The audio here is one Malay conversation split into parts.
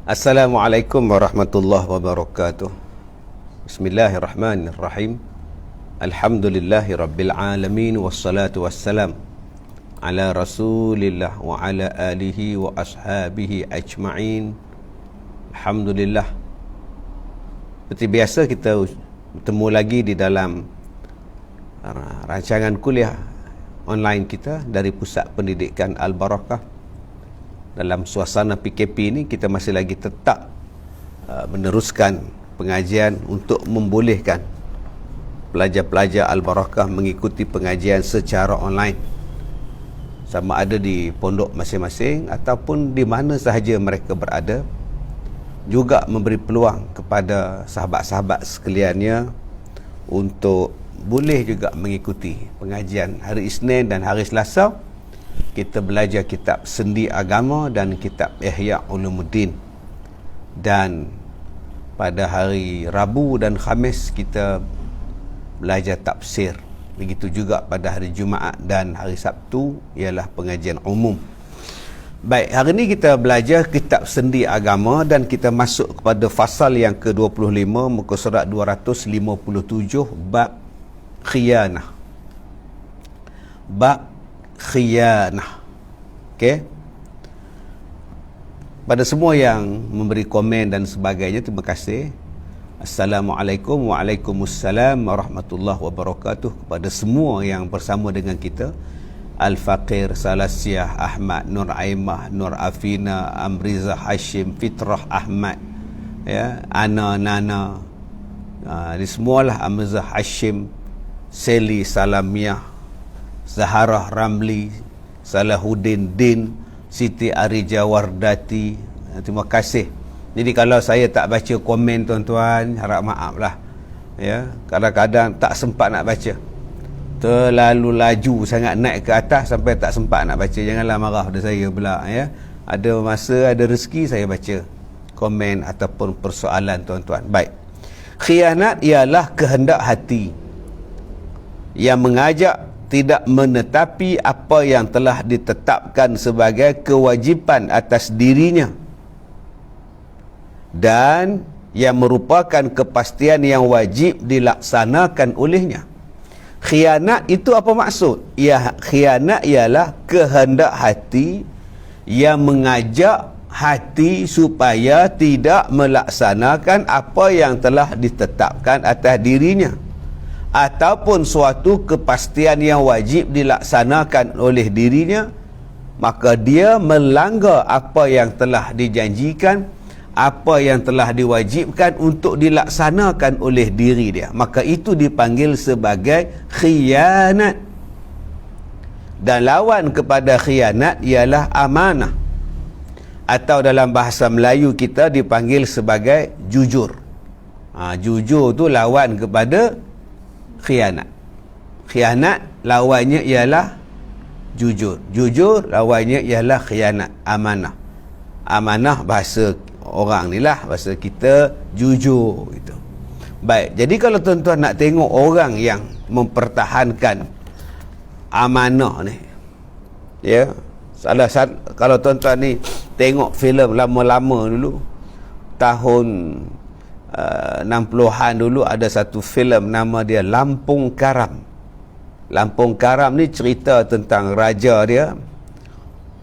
Assalamualaikum warahmatullahi wabarakatuh. Bismillahirrahmanirrahim. Alhamdulillahi rabbil alamin. Wassalatu wassalam ala rasulillah wa ala alihi wa ashabihi ajma'in. Alhamdulillah. Seperti biasa kita bertemu lagi di dalam rancangan kuliah online kita dari Pusat Pendidikan Al-Barakah. Dalam suasana PKP ini kita masih lagi tetap meneruskan pengajian untuk membolehkan pelajar-pelajar Al-Barakah mengikuti pengajian secara online, sama ada di pondok masing-masing ataupun di mana sahaja mereka berada. Juga memberi peluang kepada sahabat-sahabat sekaliannya untuk boleh juga mengikuti pengajian hari Isnin dan hari Selasa. Kita belajar kitab Sendi Agama dan kitab Ihya Ulumuddin, dan pada hari Rabu dan Khamis kita belajar tafsir. Begitu juga pada hari Jumaat dan hari Sabtu ialah pengajian umum. Baik, hari ini kita belajar kitab Sendi Agama dan kita masuk kepada fasal yang ke-25, muka surat 257, bab khiyanah. Bab khiyanah. Okey. Pada semua yang memberi komen dan sebagainya, terima kasih. Assalamualaikum, waalaikumsalam warahmatullahi wabarakatuh kepada semua yang bersama dengan kita. Al-Faqir, Salasiah, Ahmad, Nur Aimah, Nur Afina, Amrizah, Hashim, Fitrah, Ahmad, ya, Ana, Nana, ini semualah Amrizah, Hashim, Seli, Salamiah, Zaharah Ramli, Salahuddin Din, Siti Arija Wardati. Terima kasih. Jadi kalau saya tak baca komen tuan-tuan, harap maaf lah, ya. Kadang-kadang tak sempat nak baca, terlalu laju sangat naik ke atas sampai tak sempat nak baca. Janganlah marah pada saya pula, ya. Ada masa, ada rezeki saya baca komen ataupun persoalan tuan-tuan. Baik. Khianat ialah kehendak hati yang mengajak tidak menetapi apa yang telah ditetapkan sebagai kewajipan atas dirinya dan yang merupakan kepastian yang wajib dilaksanakan olehnya. Khianat itu apa maksud? Ya, khianat ialah kehendak hati yang mengajak hati supaya tidak melaksanakan apa yang telah ditetapkan atas dirinya ataupun suatu kepastian yang wajib dilaksanakan oleh dirinya, maka dia melanggar apa yang telah dijanjikan, apa yang telah diwajibkan untuk dilaksanakan oleh diri dia. Maka itu dipanggil sebagai khianat. Dan lawan kepada khianat ialah amanah, atau dalam bahasa Melayu kita dipanggil sebagai jujur. Jujur tu lawan kepada khianat. Khianat lawannya ialah jujur. Jujur lawannya ialah khianat. Amanah. Amanah bahasa orang ni lah, bahasa kita jujur gitu. Baik, jadi kalau tuan-tuan nak tengok orang yang mempertahankan amanah ni, ya, kalau tuan-tuan ni tengok filem lama-lama dulu, tahun 60-an dulu ada satu filem nama dia Lampung Karam. Lampung Karam ni cerita tentang raja dia,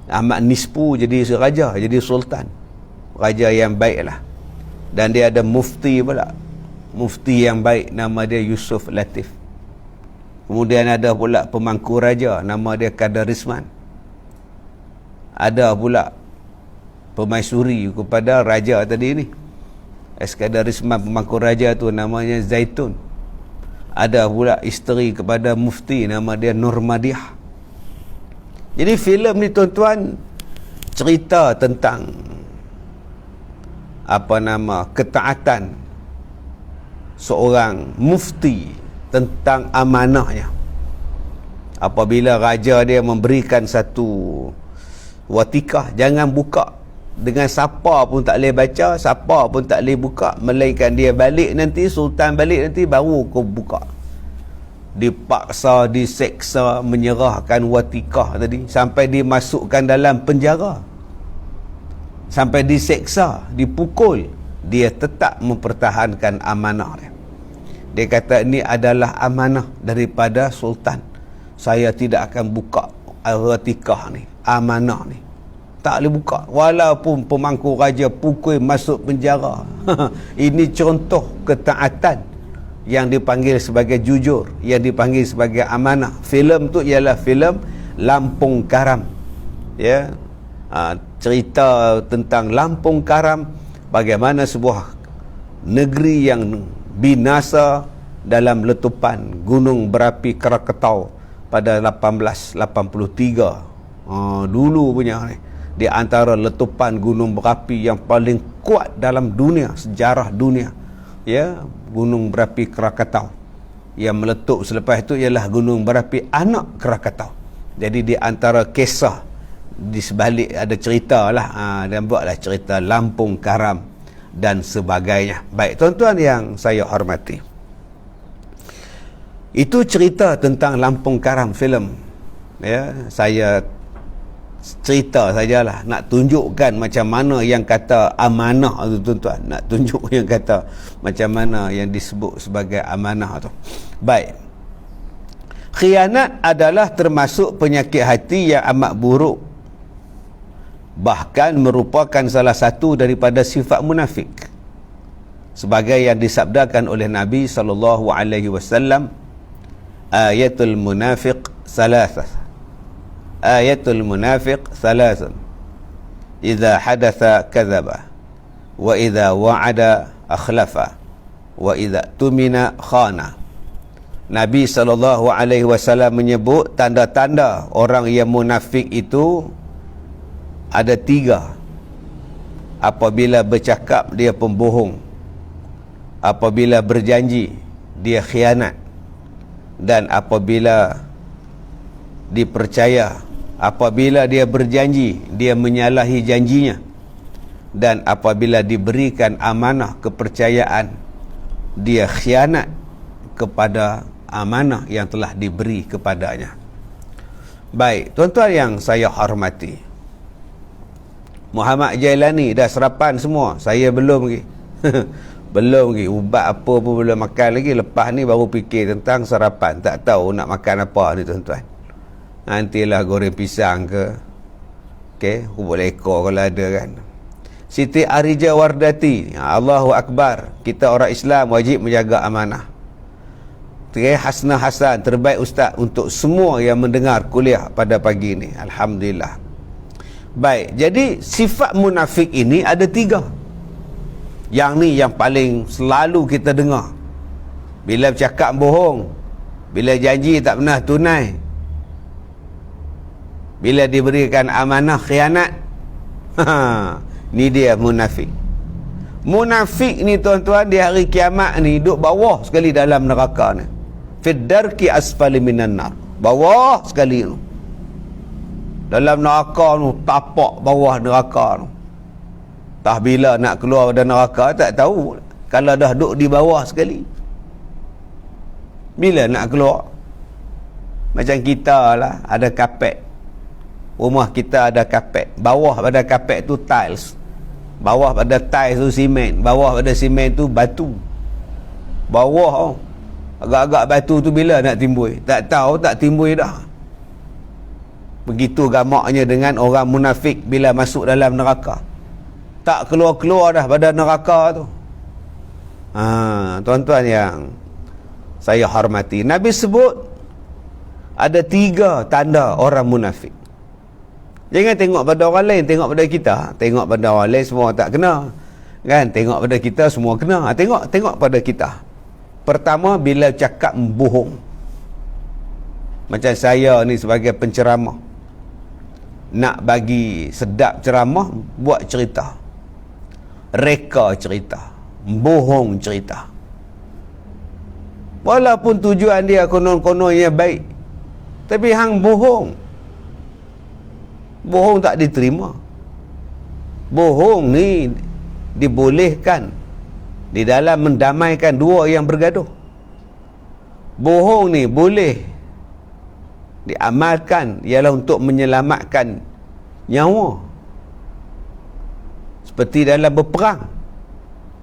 Ahmad Nispu, jadi raja, jadi sultan, raja yang baik lah. Dan dia ada mufti pula, mufti yang baik, nama dia Yusuf Latif. Kemudian ada pula pemangku raja, nama dia Kadarisman. Ada pula pemaisuri kepada raja tadi ni, Kadarisman, pemangku raja tu namanya Zaitun. Ada pula isteri kepada mufti, nama dia Nurmadiah. Jadi filem ni tuan-tuan cerita tentang ketaatan seorang mufti tentang amanahnya. Apabila raja dia memberikan satu watikah, jangan buka dengan siapa pun tak boleh baca, siapa pun tak boleh buka, melainkan dia balik nanti, sultan balik nanti baru kau buka. Dipaksa, diseksa, menyerahkan watikah tadi sampai dimasukkan dalam penjara. sampai diseksa, dipukul, dia tetap mempertahankan amanah dia. Dia kata ini adalah amanah daripada sultan. Saya tidak akan buka al-Ghatikah ni, amanah ni. Tak boleh buka. Walaupun pemangku raja pukul masuk penjara. Ini contoh ketaatan yang dipanggil sebagai jujur, yang dipanggil sebagai amanah. Filem tu ialah filem Lampung Karam. Ya. Cerita tentang Lampung Karam, bagaimana sebuah negeri yang binasa dalam letupan gunung berapi Krakatau pada 1883. Dulu punya ni, di antara letupan gunung berapi yang paling kuat dalam dunia, sejarah dunia, ya, gunung berapi Krakatau. Yang meletup selepas itu ialah gunung berapi anak Krakatau. Jadi di antara kisah di sebalik ada cerita lah, dan buatlah cerita Lampung Karam dan sebagainya. Baik tuan-tuan yang saya hormati, itu cerita tentang Lampung Karam filem. Ya, saya cerita sajalah, nak tunjukkan macam mana yang kata amanah tu tuan-tuan, nak tunjuk yang kata macam mana yang disebut sebagai amanah tu. Baik, khianat adalah termasuk penyakit hati yang amat buruk, bahkan merupakan salah satu daripada sifat munafik, sebagai yang disabdakan oleh Nabi SAW, ayatul munafiq salasah, ayatul munafiq salasun, idza hadatha kadzaba, wa idza wa'ada akhlafa, wa idza tumina khana. Nabi SAW menyebut tanda-tanda orang yang munafik itu ada 3. Apabila bercakap, dia pembohong. Apabila berjanji, dia khianat. Dan apabila dipercaya, apabila dia berjanji, dia menyalahi janjinya. Dan apabila diberikan amanah kepercayaan, dia khianat kepada amanah yang telah diberi kepadanya. Baik, tuan-tuan yang saya hormati, Muhammad Jailani dah sarapan semua, saya belum lagi. Belum lagi, ubat apa pun belum makan lagi. Lepas ni baru fikir tentang sarapan, tak tahu nak makan apa ni tuan-tuan. Nantilah goreng pisang ke, okey, hubung lekor kalau ada kan. Siti Arija Wardati, Allahu Akbar, kita orang Islam wajib menjaga amanah. Hasnah Hasan, terbaik ustaz untuk semua yang mendengar kuliah pada pagi ini. Alhamdulillah. Baik, jadi sifat munafik ini ada 3. Yang ni yang paling selalu kita dengar. Bila bercakap bohong, bila janji tak pernah tunai, bila diberikan amanah khianat. Ni dia munafik. Munafik ni tuan-tuan, di hari kiamat ni duduk bawah sekali dalam neraka ni. Fiddarki asfali minan nar, bawah sekali tu. Dalam neraka tu, tapak bawah neraka tu. Tah bila nak keluar dari neraka tak tahu, kalau dah duduk di bawah sekali. Bila nak keluar? Macam kita lah, ada kapet. Rumah kita ada kapet. Bawah pada kapet tu tiles. Bawah pada tiles tu simen. Bawah pada simen tu batu. Bawah agak-agak batu tu bila nak timbul? Tak tahu, tak timbul dah. Begitu gamaknya dengan orang munafik bila masuk dalam neraka. Tak keluar-keluar dah pada neraka tu. Tuan-tuan yang saya hormati, Nabi sebut ada 3 tanda orang munafik. Jangan tengok pada orang lain, tengok pada kita. Tengok pada orang lain semua tak kena, kan? Tengok pada kita semua kena. Tengok pada kita. Pertama, bila cakap bohong. Macam saya ni sebagai penceramah, nak bagi sedap ceramah, buat cerita, reka cerita, bohong cerita. Walaupun tujuan dia konon-kononnya baik, tapi hang bohong. Bohong tak diterima. Bohong ni dibolehkan di dalam mendamaikan 2 yang bergaduh. Bohong ni boleh diamalkan ialah untuk menyelamatkan nyawa. Seperti dalam berperang,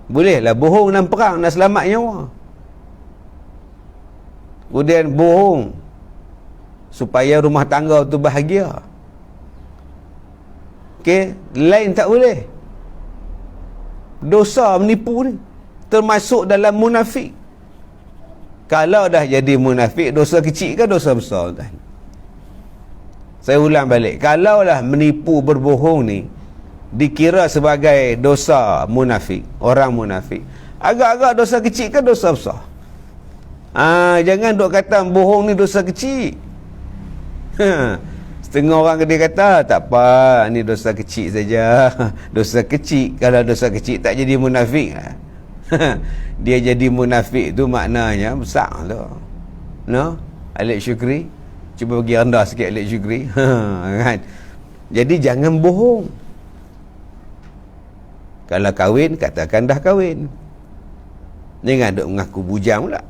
bolehlah bohong dalam perang nak selamat nyawa. Kemudian bohong supaya rumah tangga tu bahagia. Okey, lain tak boleh. Dosa menipu ni termasuk dalam munafik. Kalau dah jadi munafik, dosa kecil ke dosa besar tuan? Saya ulang balik, kalaulah menipu berbohong ni dikira sebagai dosa munafik, orang munafik, agak-agak dosa kecil ke dosa besar? Jangan duk kata bohong ni dosa kecil. Setengah orang dia kata tak apa, ni dosa kecil saja. Dosa kecil, kalau dosa kecil tak jadi munafik lah. Dia jadi munafik tu maknanya besar tu. No? Alik Syukri, cuba bagi rendah sikit Alik Syukri. Kan? Jadi jangan bohong. Kalau kahwin, katakan dah kahwin. Jangan duk mengaku bujang pula.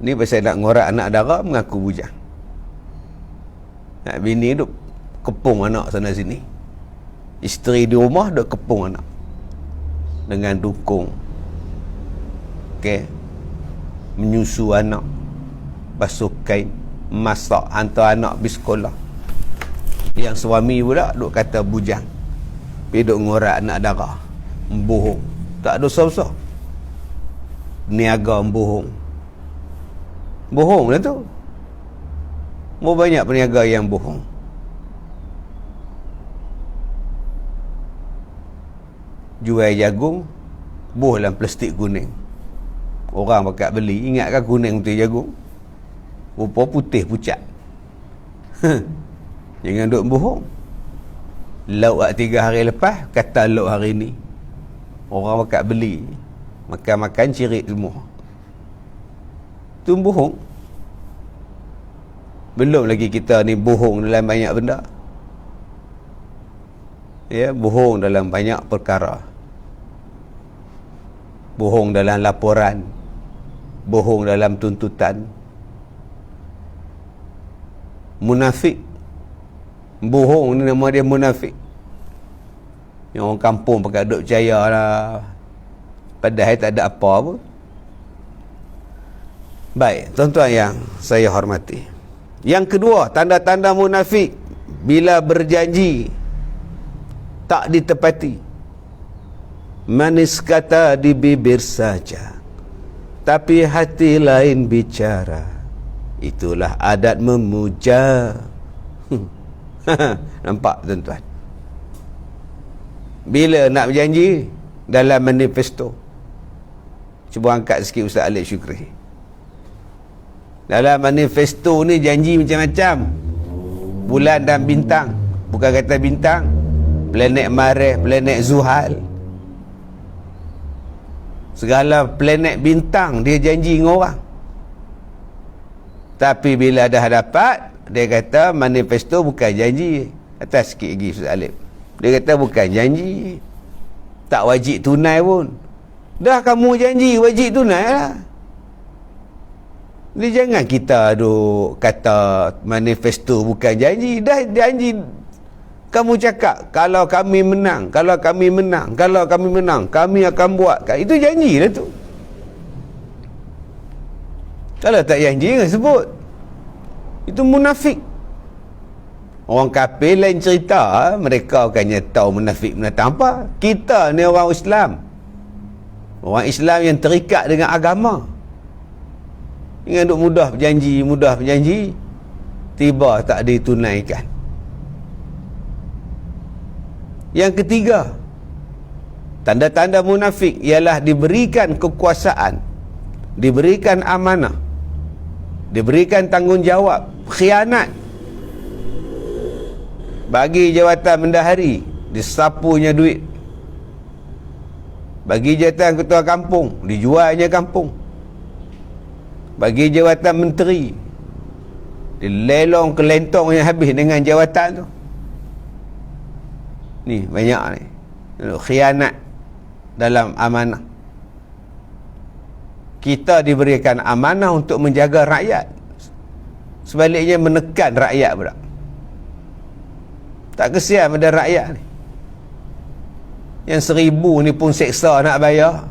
Ni pasal nak ngorak anak dara, mengaku bujang. Nak bini duk kepung anak sana sini. Isteri di rumah duk kepung anak dengan dukung. Okey, menyusu anak, basuh kain, masak, hantar anak pergi sekolah. Yang suami pula duk kata bujang, pergi duk ngorak anak dara, bohong. Tak dosa besar. Niaga bohong. Bohong lah tu. Mau banyak peniaga yang bohong. Jual jagung, buh dalam plastik kuning. Orang pakat beli, ingatkan kuning betul jagung? Rupa putih pucat. Jangan duk bohong. Lauk 3 hari lepas, kata lauk hari ni. Orang pakat beli, makan-makan cirit semua. Tu bohong. Belum lagi kita ni bohong dalam banyak benda. Ya, bohong dalam banyak perkara. Bohong dalam laporan, bohong dalam tuntutan. Munafik. Bohong ni nama dia munafik. Yang orang kampung pakai duk percaya lah, padahal tak ada apa pun. Baik, tuan-tuan yang saya hormati, yang kedua, tanda-tanda munafik, bila berjanji tak ditepati. Manis kata di bibir saja, tapi hati lain bicara. Itulah adat memuja. Nampak tuan-tuan? Bila nak berjanji dalam manifesto, cuba angkat sikit Ustaz Alik Syukri. Dalam manifesto ni janji macam-macam. Bulan dan bintang, bukan kata bintang, planet Marikh, planet Zuhal, segala planet bintang dia janji dengan orang. Tapi bila dah dapat, dia kata manifesto bukan janji. Atas sikit lagi Ustaz Alif, dia kata bukan janji, tak wajib tunai pun. Dah kamu janji wajib tunai lah. Dia jangan kita duk kata manifesto bukan janji. Dah janji, kamu cakap kalau kami menang, kalau kami menang, kalau kami menang, kami akan buat. Itu janji lah tu. Kalau tak janji jangan sebut. Itu munafik. Orang kafir lain cerita, mereka bukannya tahu munafik menatang apa. Kita ni orang Islam, orang Islam yang terikat dengan agama. Ingat duk mudah berjanji, tiba tak ditunaikan. Yang ketiga, tanda-tanda munafik ialah diberikan kekuasaan, diberikan amanah, diberikan tanggungjawab, khianat. Bagi jawatan bendahari, disapunya duit. Bagi jawatan ketua kampung, dijualnya kampung. Bagi jawatan menteri, dilelong kelentong yang habis dengan jawatan tu. Ni banyak ni khianat dalam amanah. Kita diberikan amanah untuk menjaga rakyat, sebaliknya menekan rakyat pula. Tak kesian pada rakyat ni. Yang 1,000 ni pun seksa nak bayar.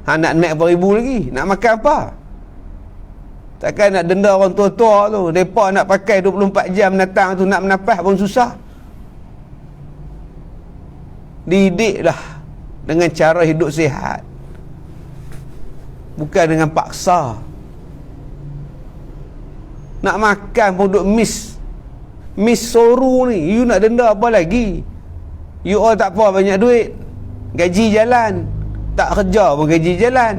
Nak naik berapa ribu lagi? Nak makan apa? Takkan nak denda orang tua-tua tu. Mereka nak pakai 24 jam datang tu, nak menapah pun susah. Didiklah dengan cara hidup sihat, bukan dengan paksa. Nak makan pun duk miss soru ni. You nak denda apa lagi? You all tak apa banyak duit, gaji jalan. Tak kerja pun gaji jalan.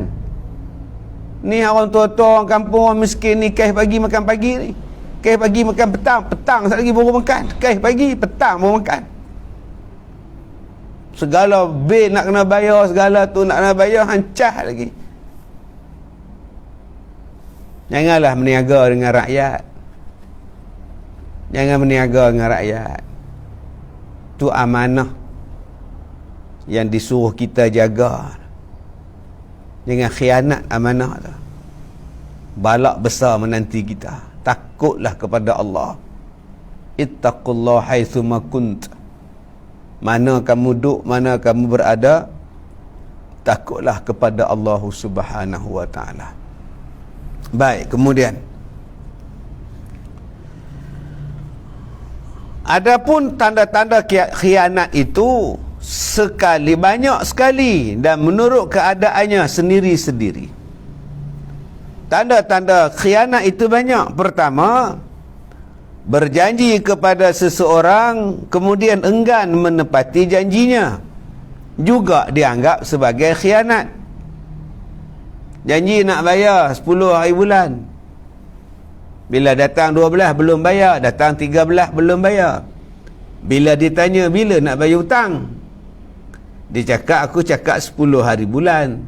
Ni orang tua-tua, orang kampung, orang miskin ni, kaih pagi makan pagi ni, kaih pagi makan petang, petang tak lagi baru makan, kaih pagi petang baru makan. Segala bil nak kena bayar, segala tu nak kena bayar, hancah lagi. Janganlah meniaga dengan rakyat. Jangan meniaga dengan rakyat. Tu amanah yang disuruh kita jaga. Jangan khianat amanah tu. Balak besar menanti kita. Takutlah kepada Allah. Ittaqullah haitsuma kunt. Mana kamu duduk, mana kamu berada, takutlah kepada Allah Subhanahu wa taala. Baik, kemudian adapun tanda-tanda khianat itu banyak sekali dan menurut keadaannya sendiri-sendiri. Tanda-tanda khianat itu banyak. Pertama, berjanji kepada seseorang kemudian enggan menepati janjinya, juga dianggap sebagai khianat. Janji nak bayar 10 hari bulan, bila datang 12 belum bayar, datang 13 belum bayar. Bila ditanya bila nak bayar hutang, dia cakap aku cakap 10 hari bulan,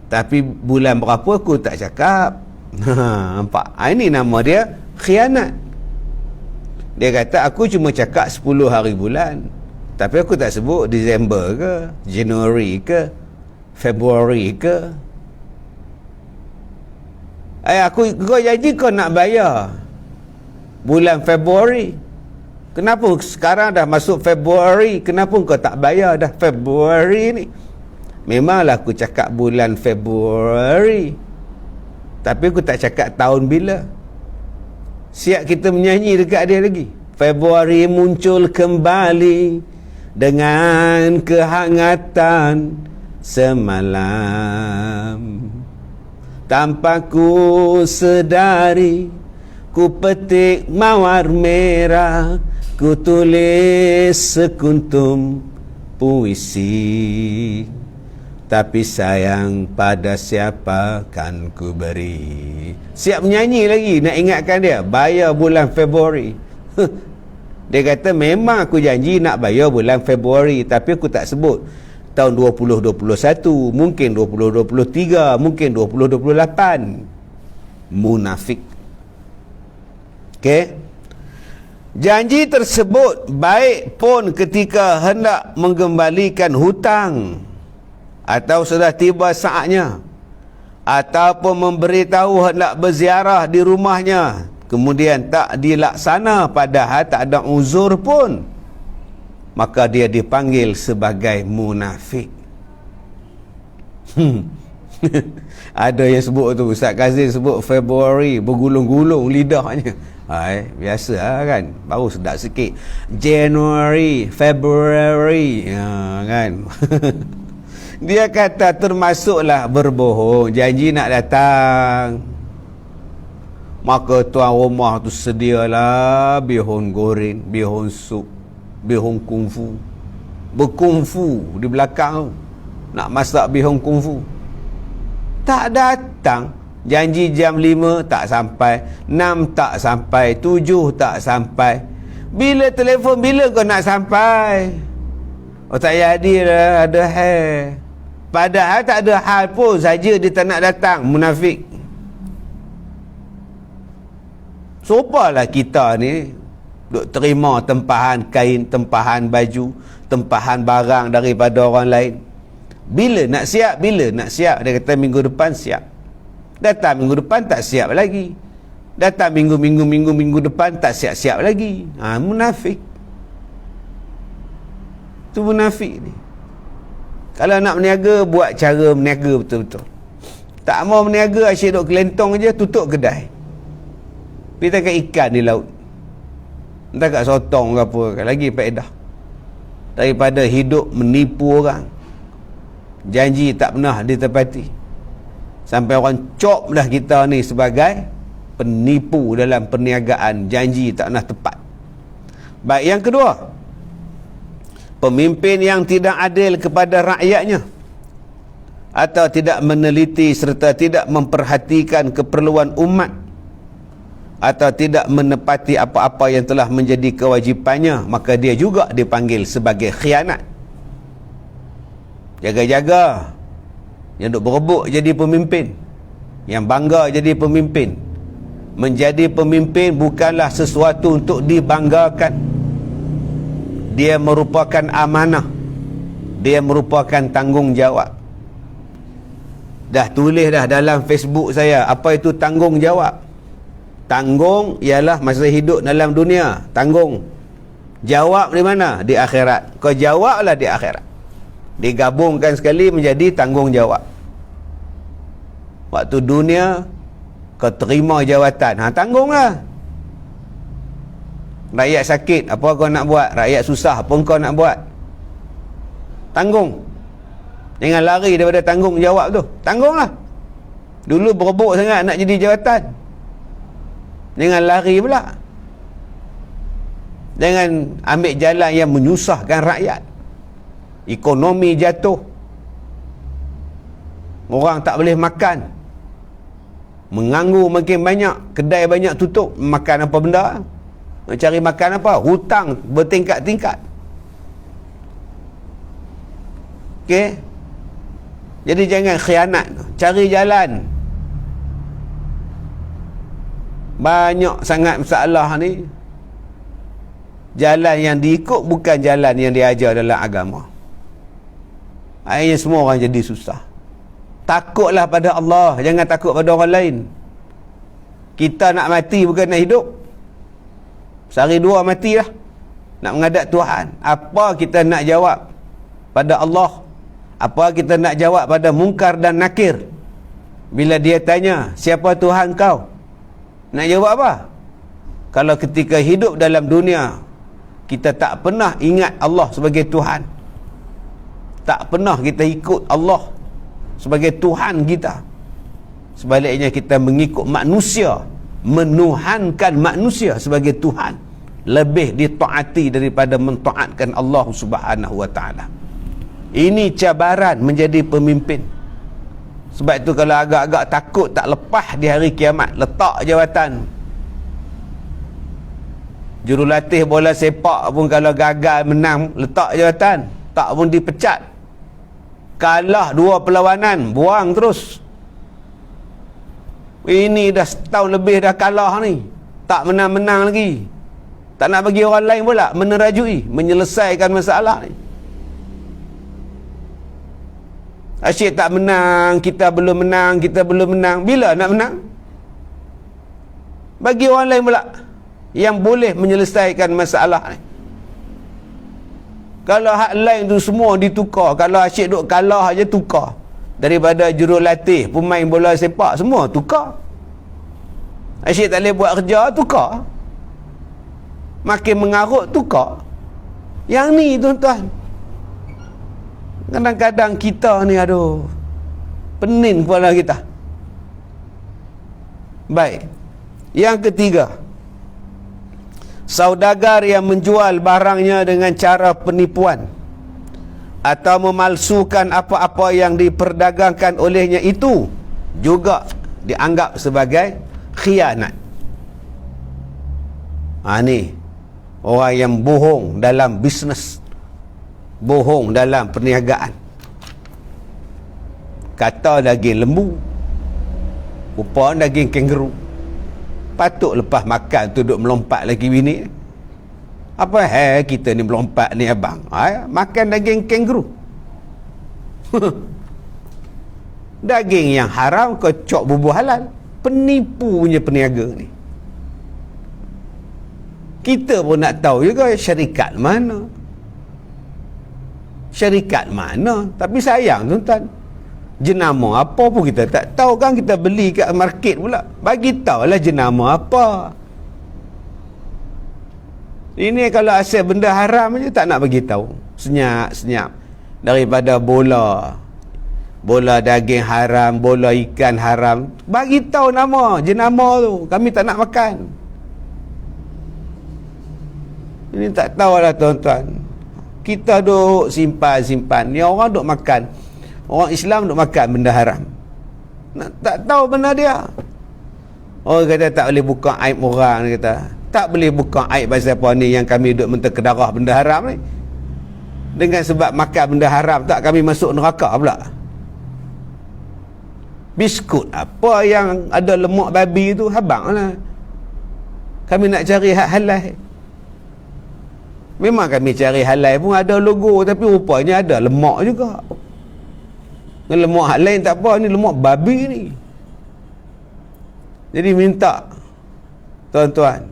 tapi bulan berapa aku tak cakap. Nampak? Ini nama dia khianat. Dia kata aku cuma cakap 10 hari bulan, tapi aku tak sebut Disember ke, Januari ke, Februari ke. Kau janji kau nak bayar bulan Februari. Kenapa sekarang dah masuk Februari, kenapa kau tak bayar dah Februari ni? Memanglah aku cakap bulan Februari, tapi aku tak cakap tahun bila. Siap kita menyanyi dekat dia lagi. Februari muncul kembali dengan kehangatan semalam, tanpa ku sedari ku petik mawar merah, ku tulis sekuntum puisi, tapi sayang pada siapa kan ku beri. Siap menyanyi lagi, nak ingatkan dia bayar bulan Februari. Dia kata memang aku janji nak bayar bulan Februari, tapi aku tak sebut tahun 2021, mungkin 2023, mungkin 2028. Munafik. Okey. Janji tersebut baik pun ketika hendak mengembalikan hutang, atau sudah tiba saatnya, ataupun memberitahu hendak berziarah di rumahnya, kemudian tak dilaksana padahal tak ada uzur pun, maka dia dipanggil sebagai munafik. Ada yang sebut tu, Ustaz Kazim sebut Februari, bergulung-gulung lidahnya. Biasa kan, baru sedap sikit. January, February, kan. Dia kata termasuklah berbohong. Janji nak datang, maka tuan rumah tu sedialah bihun goreng, bihun sup, bihun kungfu. Berkungfu di belakang tu, nak masak bihun kungfu. Tak datang. Janji jam 5 tak sampai, 6 tak sampai, 7 tak sampai. Bila telefon, bila kau nak sampai? Oh tak jadi lah, ada hal. Padahal tak ada hal pun, saja dia tak nak datang. Munafik. Sopalah kita ni duk terima tempahan kain, tempahan baju, tempahan barang daripada orang lain. Bila nak siap? Bila nak siap? Dia kata minggu depan siap. Datang minggu depan tak siap lagi. Datang minggu depan tak siap-siap lagi. Munafik. Tu munafik ni. Kalau nak berniaga, buat cara berniaga betul-betul. Tak mau berniaga, asyik duk kelentong je, tutup kedai. Pergi tangkap ikan di laut. Entah kat sotong ke apa, lagi faedah daripada hidup menipu orang, janji tak pernah ditepati, sampai orang cop dah kita ni sebagai penipu dalam perniagaan, janji tak pernah tepat. Baik, yang kedua, pemimpin yang tidak adil kepada rakyatnya atau tidak meneliti serta tidak memperhatikan keperluan umat atau tidak menepati apa-apa yang telah menjadi kewajipannya, maka dia juga dipanggil sebagai khianat. Jaga-jaga yang duk berebut jadi pemimpin, yang bangga jadi pemimpin. Menjadi pemimpin bukanlah sesuatu untuk dibanggakan. Dia merupakan amanah, dia merupakan tanggungjawab. Dah tulis dah dalam Facebook saya, apa itu tanggungjawab? Tanggung ialah masa hidup dalam dunia, tanggung. Jawab di mana? Di akhirat. Kau jawablah di akhirat. Digabungkan sekali menjadi tanggungjawab. Waktu dunia kau terima jawatan, tanggunglah. Rakyat sakit, apa kau nak buat? Rakyat susah, apa kau nak buat? Tanggung. Jangan lari daripada tanggungjawab tu. Tanggunglah. Dulu berebut sangat nak jadi jawatan, jangan lari pula. Jangan ambil jalan yang menyusahkan rakyat. Ekonomi jatuh, orang tak boleh makan, menganggur makin banyak, kedai banyak tutup. Makan apa benda? Nak cari makan apa? Hutang bertingkat-tingkat. Okey, jadi jangan khianat, cari jalan. Banyak sangat masalah ni, jalan yang diikut bukan jalan yang diajar dalam agama. Akhirnya semua orang jadi susah. Takutlah pada Allah, jangan takut pada orang lain. Kita nak mati bukan nak hidup. Sehari dua matilah, nak menghadap Tuhan. Apa kita nak jawab pada Allah? Apa kita nak jawab pada mungkar dan nakir bila dia tanya, siapa Tuhan kau? Nak jawab apa? Kalau ketika hidup dalam dunia kita tak pernah ingat Allah sebagai Tuhan, tak pernah kita ikut Allah sebagai Tuhan kita, sebaliknya kita mengikut manusia, menuhankan manusia sebagai Tuhan, lebih ditaati daripada mentaatkan Allah Subhanahu wa taala. Ini cabaran menjadi pemimpin. Sebab itu kalau agak-agak takut tak lepas di hari kiamat, letak jawatan. Jurulatih bola sepak pun kalau gagal menang, letak jawatan, tak pun dipecat. Kalah dua perlawanan, buang terus. Ini dah setahun lebih dah kalah ni, tak menang-menang lagi. Tak nak bagi orang lain pula menerajui, menyelesaikan masalah ni. Asyik tak menang, kita belum menang, kita belum menang. Bila nak menang? Bagi orang lain pula yang boleh menyelesaikan masalah ni. Kalau hak lain tu semua ditukar, kalau asyik duk kalah aja tukar. Daripada jurulatih, pemain bola sepak, semua tukar. Asyik tak boleh buat kerja, tukar. Makin mengarut, tukar. Yang ni tuan-tuan, kadang-kadang kita ni aduh, pening kepala kita. Baik, yang ketiga, saudagar yang menjual barangnya dengan cara penipuan atau memalsukan apa-apa yang diperdagangkan olehnya, itu juga dianggap sebagai khianat. Ni orang yang bohong dalam bisnes, bohong dalam perniagaan. Kata daging lembu, rupa daging kangaroo. Patut lepas makan tu duduk melompat lagi bini. Apa kita ni melompat ni abang? Makan daging kangaroo. Daging yang haram kau cok bubuh halal. Penipu punya peniaga ni. Kita pun nak tahu juga syarikat mana, syarikat mana. Tapi sayang tuan-tuan, jenama apa pun kita tak tahu kan. Kita beli kat market pula, bagi tahulah jenama apa. Ini kalau asal benda haram je tak nak bagi tahu. Senyap daripada bola daging haram, bola ikan haram, bagi tahu nama, jenama tu. Kami tak nak makan. Ini tak tahulah tuan-tuan. Kita duk simpan. Ni orang duk makan. Orang Islam duk makan benda haram. Tak tahu benda dia. Orang kata tak boleh buka aib orang, dia kata. Tak boleh buka aib pasal apa ni yang kami duk menterkedarah benda haram ni. Dengan sebab makan benda haram tak kami masuk neraka pula. Biskut apa yang ada lemak babi tu habang lah. Kami nak cari hak halal. Memang kami cari halal pun ada logo, tapi rupanya ada lemak juga. Lemak hak lain tak apa, ni lemak babi ni. Jadi minta tuan-tuan,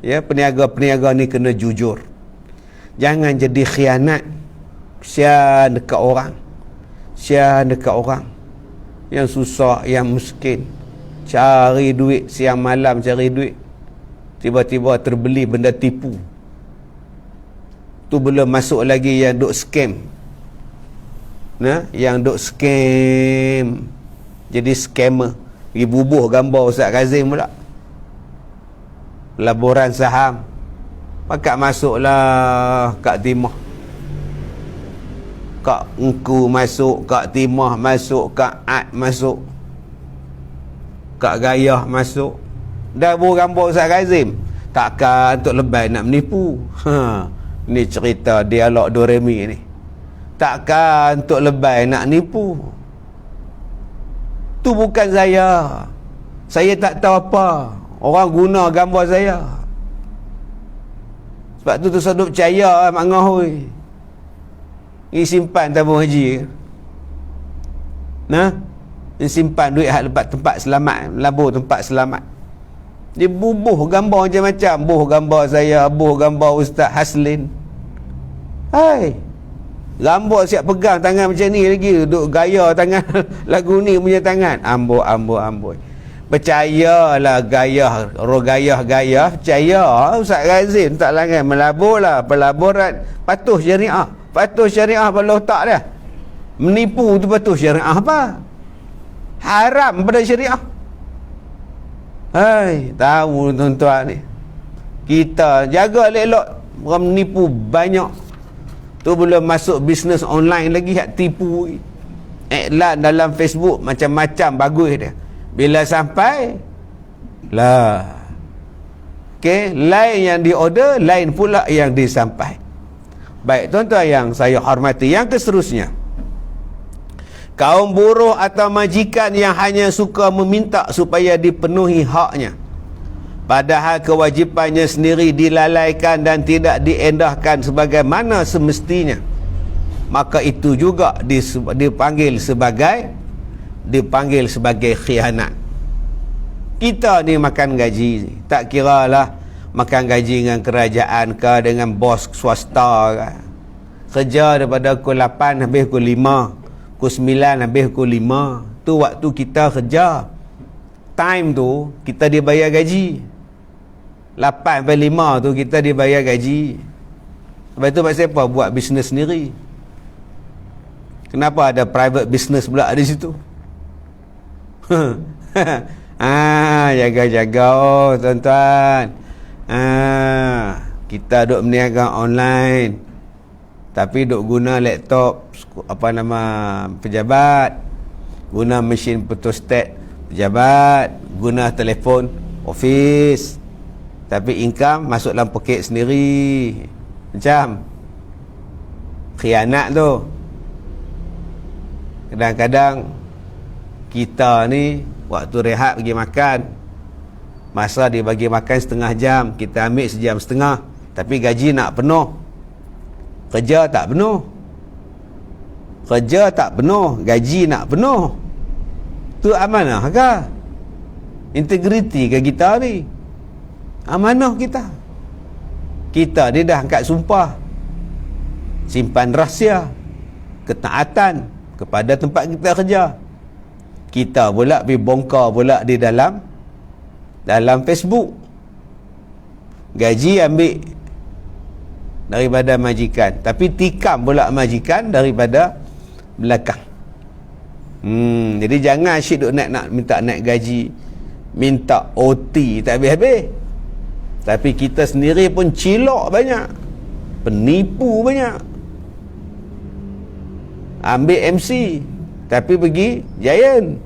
ya, peniaga-peniaga ni kena jujur. Jangan jadi khianat. Sian dekat orang yang susah, yang miskin, cari duit siang malam, cari duit, tiba-tiba terbeli benda tipu. Tu belum masuk lagi yang duk scam. Yang duk scam, jadi scammer, pergi bubuh gambar Ustaz Kazim pula, laporan saham, pakat masuklah Kak Timah, Kak Engku masuk, Kak Timah masuk, Kak Ad masuk, Kak Gayah masuk. Dah bubuh gambar Ustaz Kazim. Takkan untuk lebay nak menipu. Ni cerita dialog Doremi ni. Takkan untuk lebay nak nipu. Tu bukan saya. Saya tak tahu apa. Orang guna gambar saya. Sebab tu tersedut percaya Mak Ngah oi. Ni simpan tabung haji. Ni simpan duit hak lepas tempat selamat, labur tempat selamat. Dia bubuh gambar macam-macam. Buh gambar saya, buh gambar Ustaz Haslin. Hai, gambar siap pegang tangan macam ni lagi, duk gaya tangan lagu ni punya tangan. Amboi. Percayalah gaya, gaya. Percaya Ustaz Kazim tak langgar melabur lah. Pelaburan patuh syariah. Patuh syariah kalau tak dia. Menipu tu patuh syariah apa? Haram pada syariah. Hai, tahu tuan-tuan ni. Kita jaga elok-elok, orang menipu banyak. Tu belum masuk bisnes online lagi, hak tipu. Iklan dalam Facebook macam-macam bagus dia. Bila sampai lah, okey, lain yang di order, lain pula yang disampai. Baik tuan-tuan yang saya hormati, yang keseterusnya, kaum buruh atau majikan yang hanya suka meminta supaya dipenuhi haknya, padahal kewajipannya sendiri dilalaikan dan tidak diendahkan sebagaimana semestinya, maka itu juga dipanggil sebagai khianat. Kita ni makan gaji, tak kiralah makan gaji dengan kerajaan ke, dengan bos swasta ke. Kerja daripada pukul 8 habis pukul 5, pukul 9 habis pukul 5. Tu waktu kita kerja. Time tu kita dibayar gaji. 8 sampai 5 tu kita dibayar gaji. Sebab tu pasal apa buat bisnes sendiri? Kenapa ada private business pula di situ? Jaga-jaga tuan-tuan. Kita duk berniaga online, tapi duk guna laptop pejabat, guna mesin photostat pejabat, guna telefon office, tapi income masuk dalam poket sendiri. Macam khianat tu. Kadang-kadang kita ni waktu rehat pergi makan, masa dia bagi makan setengah jam, kita ambil sejam setengah, tapi gaji nak penuh. Kerja tak penuh, gaji nak penuh. Tu amanah ke? Integriti ke kita ni? Amanah kita. Kita ni dah angkat sumpah, simpan rahsia, ketaatan kepada tempat kita kerja. Kita pula pergi bongkar pula di dalam Facebook. Gaji ambil daripada majikan, tapi tikam pula majikan daripada belakang. Jadi jangan asyik duk nak minta naik gaji, minta OT tak habis-habis. Tapi kita sendiri pun cilok banyak, penipu banyak. Ambil MC tapi pergi Giant.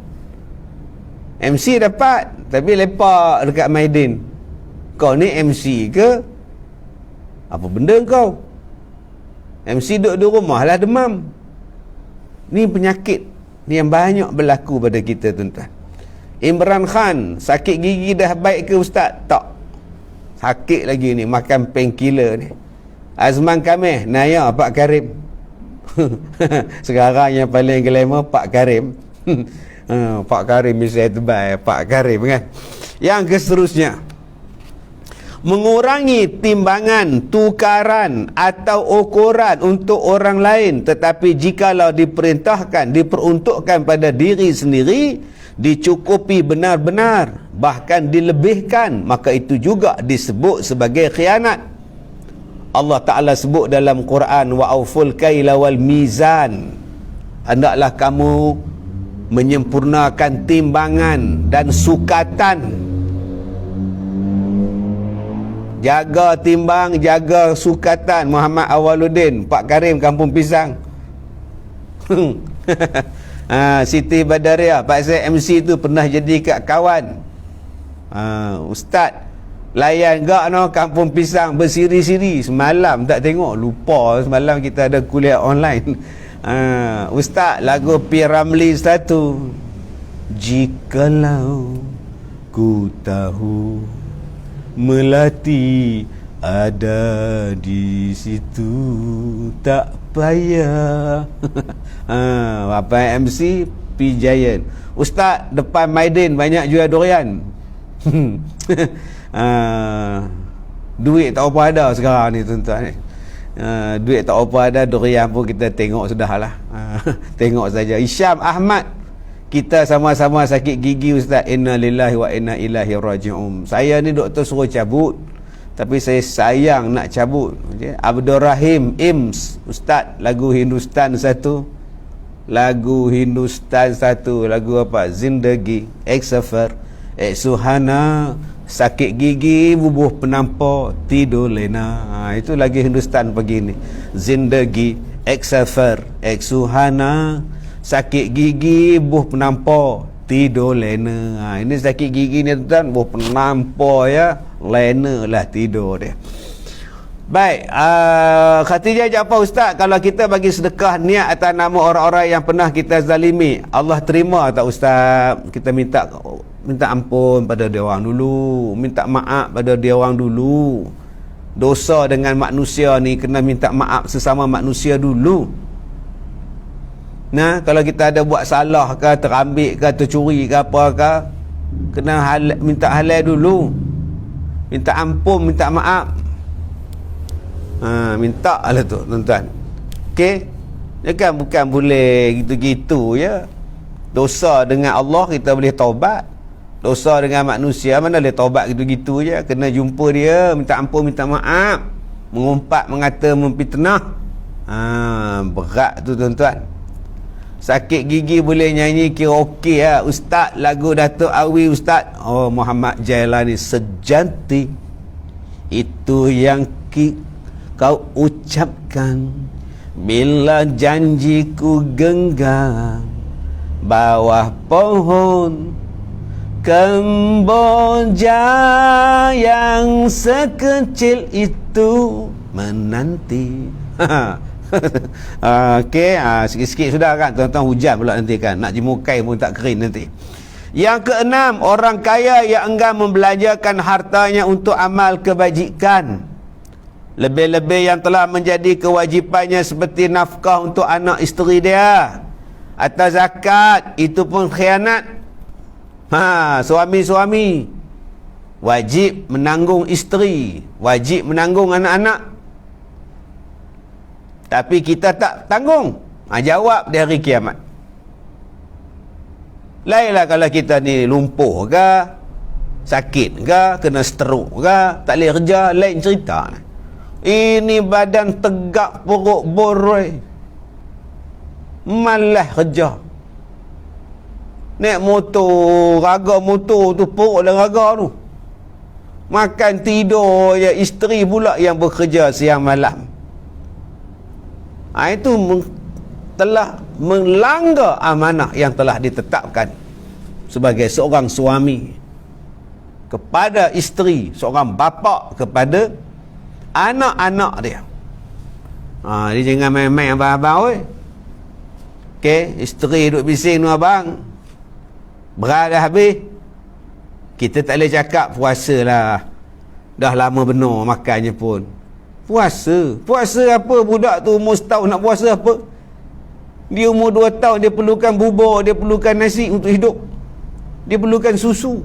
MC dapat tapi lepak dekat Maidin. Kau ni MC ke? Apa benda kau? MC duduk di rumah lah demam. Ni penyakit ni yang banyak berlaku pada kita, tuan-tuan. Imran Khan sakit gigi dah baik ke ustaz? Tak, sakit lagi ni, makan painkiller ni. Azman Kameh Naya Pak Karim. Sekarang yang paling glamour Pak Karim. Pak Karim bisa terbaik, Pak Karim kan. Yang seterusnya, mengurangi timbangan, tukaran atau ukuran untuk orang lain, tetapi jikalau diperintahkan, diperuntukkan pada diri sendiri, dicukupi benar-benar, bahkan dilebihkan, maka itu juga disebut sebagai khianat. Allah Ta'ala sebut dalam Quran, wa auful kaila wal mizan, hendaklah kamu menyempurnakan timbangan dan sukatan. Jaga timbang, jaga sukatan. Muhammad Awaluddin, Pak Karim, Kampung Pisang. Siti Badaria, Pak Syed MC tu pernah jadi kat kawan. Ustaz layan gak no Kampung Pisang bersiri-siri. Semalam tak tengok, lupa semalam kita ada kuliah online. Ustaz lagu P. Ramlee satu, jikalau ku tahu melati ada di situ, tak payah. Apa MC P. Giant. Ustaz depan Maidin banyak jual durian. Duit tak apa ada sekarang ni, tuan-tuan. Duit tak apa ada, durian pun kita tengok sudahlah. Tengok saja. Isyam Ahmad, kita sama-sama sakit gigi ustaz. Inna lillahi wa inna ilaihi raji'un. Saya ni doktor suruh cabut, tapi saya sayang nak cabut. Abdul Rahim Ims, ustaz lagu Hindustan satu. Lagu Hindustan satu, lagu apa? Zindagi, Ek Safar, Ek Suhana, sakit gigi, bubuh penampak, tidur lena. Itu lagi Hindustan pagi ni. Zindagi, Ek Safar, Ek Suhana, sakit gigi, buh penampak, tidur lena. Ini sakit gigi ni tuan, buh penampak ya, lena lah tidur dia. Baik, Khatijah Jaafar, ustaz, kalau kita bagi sedekah niat atas nama orang-orang yang pernah kita zalimi, Allah terima tak ustaz? Kita minta ampun pada dia orang dulu, minta maaf pada dia orang dulu. Dosa dengan manusia ni kena minta maaf sesama manusia dulu. Nah, kalau kita ada buat salah ke, terambil ke, tercuri ke apa ke, kena minta halal dulu, minta ampun, minta maaf. Minta lah tu, tuan-tuan. Okey, dia kan bukan boleh gitu-gitu ya. Dosa dengan Allah kita boleh taubat, dosa dengan manusia mana boleh taubat gitu-gitu je. Kena jumpa dia, minta ampun, minta maaf. Mengumpat, mengata, memfitnah, berat tu, tuan-tuan. Sakit gigi boleh nyanyi karaoke ya. Ustaz lagu Datuk Awi, ustaz, oh Muhammad Jailani, sejanti itu yang kau ucapkan bila janjiku genggam bawah pohon kemboja yang sekecil itu menanti. Okey, sikit-sikit sudah kan tuan-tuan, hujan pula nanti kan, nak jemukai pun tak kering nanti. Yang keenam, orang kaya yang enggan membelanjakan hartanya untuk amal kebajikan, lebih-lebih yang telah menjadi kewajipannya seperti nafkah untuk anak isteri dia atau zakat, itu pun khianat. Suami-suami wajib menanggung isteri, wajib menanggung anak-anak, tapi kita tak tanggung. Jawab di hari kiamat. Lainlah kalau kita ni lumpuh ke, sakit ke, kena stroke ke, tak boleh kerja, lain cerita. Ini badan tegak, perut boroi, malas kerja. Naik motor, raga motor tu perut dan raga tu. Makan tidur ya, isteri pula yang bekerja siang malam. Itu telah melanggar amanah yang telah ditetapkan sebagai seorang suami kepada isteri, seorang bapa kepada anak-anak dia. Dia jangan main-main abang-abang oi. Okey, isteri duduk bising dengan abang. Berat dah habis. Kita tak boleh cakap puasa lah, dah lama benar makannya pun. Puasa apa? Budak tu umur setahun nak puasa apa? Dia umur 2 tahun, dia perlukan bubur, dia perlukan nasi untuk hidup, dia perlukan susu.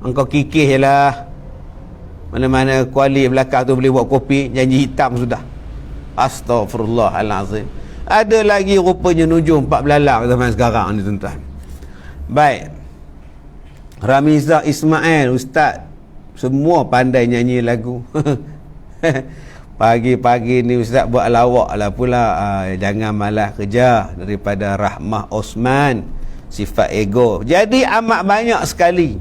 Engkau kikih je lah. Mana-mana kuali belakang tu boleh buat kopi, janji hitam sudah. Astaghfirullahalazim. Ada lagi rupanya nujum 4 belalang zaman sekarang ni tuan-tuan. Baik, Ramiza Ismail, Ustaz, semua pandai nyanyi lagu. Pagi-pagi ni Ustaz buat lawak lah pula. Jangan malas kerja, daripada Rahmah Osman, sifat ego. Jadi amat banyak sekali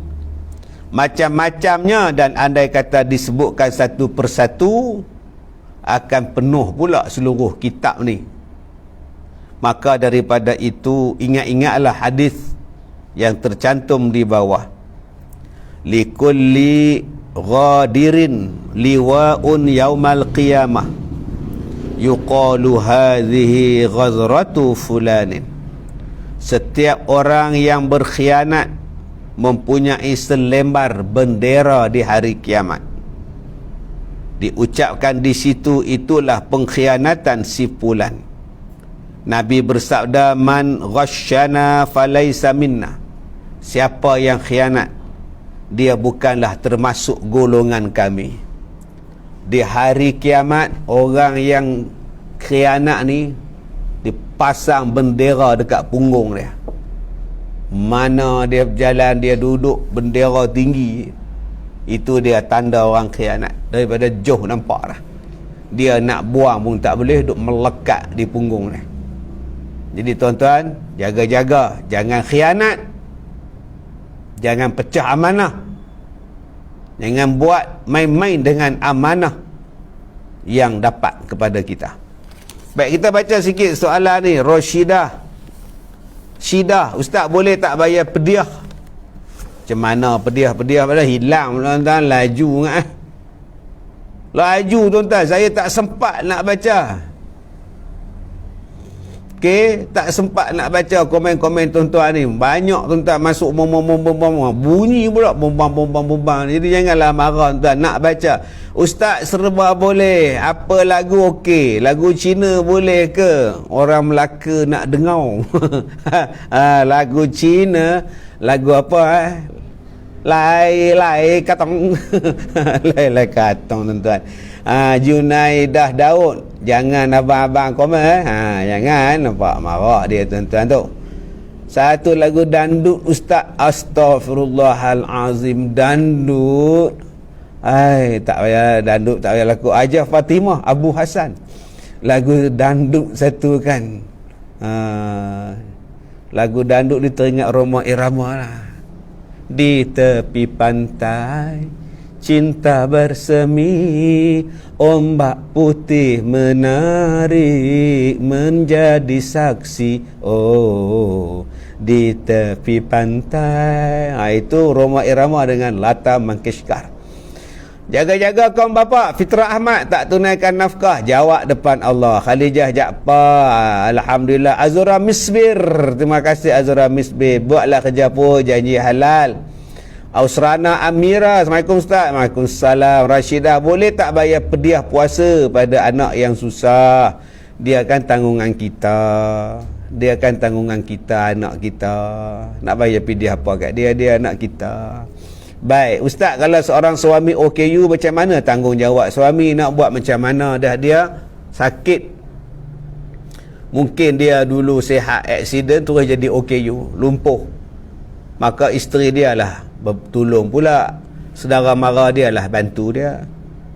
macam-macamnya, dan andai kata disebutkan satu persatu akan penuh pula seluruh kitab ni. Maka daripada itu ingat-ingatlah hadis yang tercantum di bawah. Likulli ghadirin liwa'un yaumal qiyamah yuqalu hadhihi ghazratu fulanin. Setiap orang yang berkhianat mempunyai selembar bendera di hari kiamat. Diucapkan di situ, itulah pengkhianatan si fulan. Nabi bersabda, man ghasyana falaysa minna. Siapa yang khianat, dia bukanlah termasuk golongan kami. Di hari kiamat, orang yang khianat ni dipasang bendera dekat punggung dia. Mana dia berjalan, dia duduk bendera tinggi, itu dia tanda orang khianat. Daripada jauh nampak dah. Dia nak buang pun tak boleh, duduk melekat di punggung dia. Jadi tuan-tuan, jaga-jaga, jangan khianat, jangan pecah amanah, jangan buat main-main dengan amanah yang dapat kepada kita. Baik, kita baca sikit soalan ni. Roshidah, Syidah, Ustaz boleh tak bayar pediah? Macam mana pediah pada hilang tuan-tuan, laju kan? Laju tuan-tuan, saya tak sempat nak baca. Okey, tak sempat nak baca komen-komen tuan-tuan ni. Banyak tuan-tuan masuk bom-bom-bom-bom, bunyi pula bom-bom-bom-bom. Jadi janganlah marah tuan-tuan, nak baca. Ustaz serba boleh, apa lagu okey? Lagu Cina boleh ke? Orang Melaka nak dengar. Lagu Cina, lagu apa Lai katong. Lai katong tuan-tuan. Junaidah Daud, jangan abang-abang komen jangan, nampak marah dia tuan-tuan tu. Satu lagu dandut Ustaz, astaghfirullahalazim, dandut. Tak payah dandut, tak payah lagu. Aja Fatimah Abu Hasan, lagu dandut satu kan. Lagu dandut ni teringat Roma Irama lah. Di tepi pantai cinta bersemi, ombak putih menarik menjadi saksi. Oh, di tepi pantai. Itu Roma Irama dengan Lata Mangkeshkar. Jaga-jaga kaum bapa. Fitrah Ahmad tak tunaikan nafkah, jawab depan Allah. Khalijah Jaafar, alhamdulillah. Azura Misbir, terima kasih Azura Misbir, buatlah kerja pun, janji halal. Ausrana Amira, Assalamualaikum Ustaz. Waalaikumsalam. Rashidah, boleh tak bayar pediah puasa pada anak yang susah? Dia kan tanggungan kita. Dia kan tanggungan kita, anak kita. Nak bayar pediah apa kat dia? Dia anak kita. Baik, Ustaz, kalau seorang suami OKU, macam mana tanggungjawab suami? Nak buat macam mana dah dia sakit? Mungkin dia dulu sihat, aksiden terus jadi OKU, lumpuh. Maka isteri dia lah tolong pula, saudara mara dia lah bantu dia.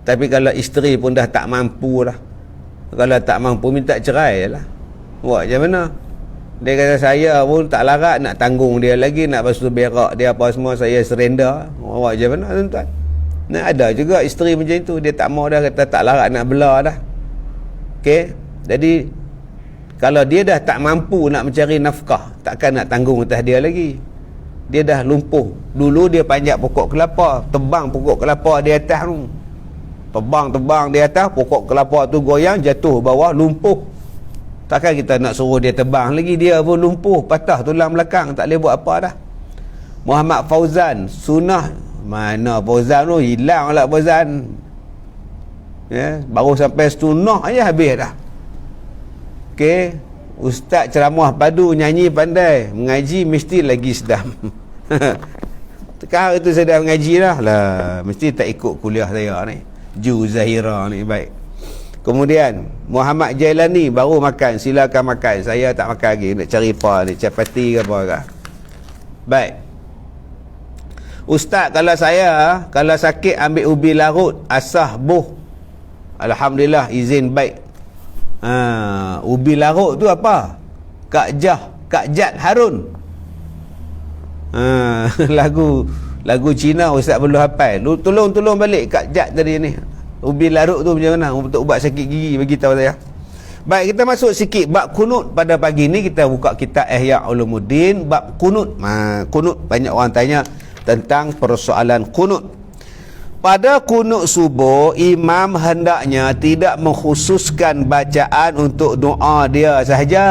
Tapi kalau isteri pun dah tak mampu lah, kalau tak mampu minta cerai je lah. Buat macam mana? Dia kata saya pun tak larat nak tanggung dia lagi, nak basuh berak dia apa semua, saya surrender. Buat macam mana tuan-tuan? Nah, ada juga isteri macam itu, dia tak mau dah, kata tak larat nak belah dah. Okey, jadi kalau dia dah tak mampu nak mencari nafkah, takkan nak tanggung atas dia lagi. Dia dah lumpuh. Dulu dia panjat pokok kelapa, tebang pokok kelapa di atas tu. Tebang di atas, pokok kelapa tu goyang, jatuh bawah, lumpuh. Takkan kita nak suruh dia tebang lagi, dia pun lumpuh, patah tulang belakang, tak boleh buat apa dah. Muhammad Fauzan, sunnah, mana Fauzan tu, hilang lah Fauzan. Ya, baru sampai sunnah aja habis dah. Okey, ustaz ceramah padu, nyanyi pandai, mengaji mesti lagi sedam. Sekarang itu saya dah mengaji dah lah, mesti tak ikut kuliah saya ni, Ju Zahira ni. Baik, kemudian Muhammad Jailani baru makan, silakan makan, saya tak makan lagi, nak cari apa ni, capati ke apa ke. Baik, ustaz, kalau sakit ambil ubi larut, asah buh, alhamdulillah izin baik. Ubi larut tu apa? Kak Jat Harun. Lagu Cina ustaz belum hafal. Tolong balik Kak Jat tadi ni. Ubi larut tu macam mana untuk ubat sakit gigi, bagi tahu saya. Baik, kita masuk sikit bab kunut. Pada pagi ni kita buka kitab Ihya Ulumuddin, bab kunut. Kunut, banyak orang tanya tentang persoalan kunut. Pada kunut subuh, imam hendaknya tidak mengkhususkan bacaan untuk doa dia sahaja.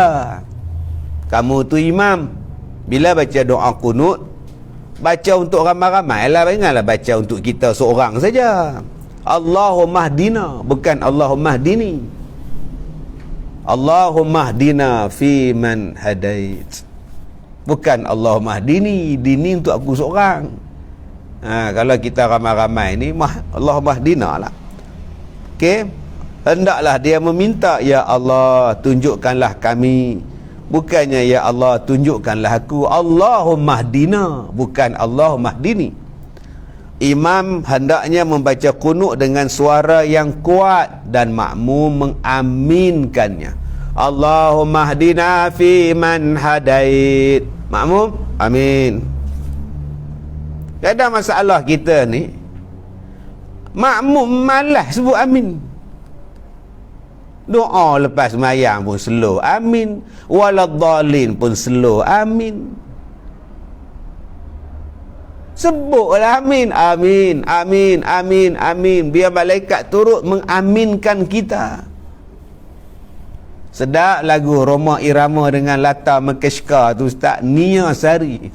Kamu tu imam, bila baca doa kunut, baca untuk ramai-ramai lah, janganlah baca untuk kita seorang saja. Allahumma hdina, bukan Allahumma hdini. Allahumma hdina fi man hadait, bukan Allahumma hdini, dini untuk aku seorang. Kalau kita ramai-ramai ni, Allahumma hdina lah. Okey, hendaklah dia meminta, ya Allah tunjukkanlah kami, bukannya ya Allah tunjukkanlah aku. Allahumma hdina, bukan Allahumma hdini. Imam hendaknya membaca kunut dengan suara yang kuat dan makmum mengaminkannya. Allahumma hdina fi man hadait, makmum amin. Kadang masalah kita ni, makmum malas sebut amin. Doa lepas sembahyang pun slow amin, waladhdallin pun slow amin. Sebutlah amin, amin, amin, amin, amin, biar malaikat turut mengaminkan kita. Sedap lagu Roma Irama dengan Lata Mengkeshka tu Ustaz, Nia Sari.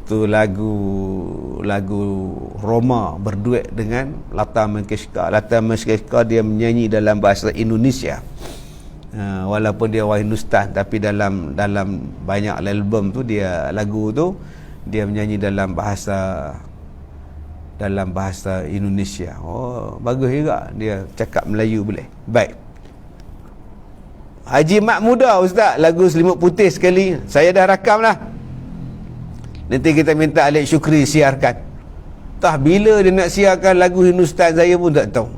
Tu lagu Roma berduet dengan Lata Mengkeshka. Lata Mengkeshka dia menyanyi dalam bahasa Indonesia. Walaupun dia orang Hindustan, tapi dalam banyak album tu dia, lagu tu dia menyanyi dalam bahasa Indonesia. Oh, bagus juga dia cakap Melayu boleh. Baik. Haji Mak Muda Ustaz, lagu Selimut Putih sekali. Saya dah rakam lah. Nanti kita minta Alex Syukri siarkan. Tah bila dia nak siarkan lagu Hindustan saya pun tak tahu.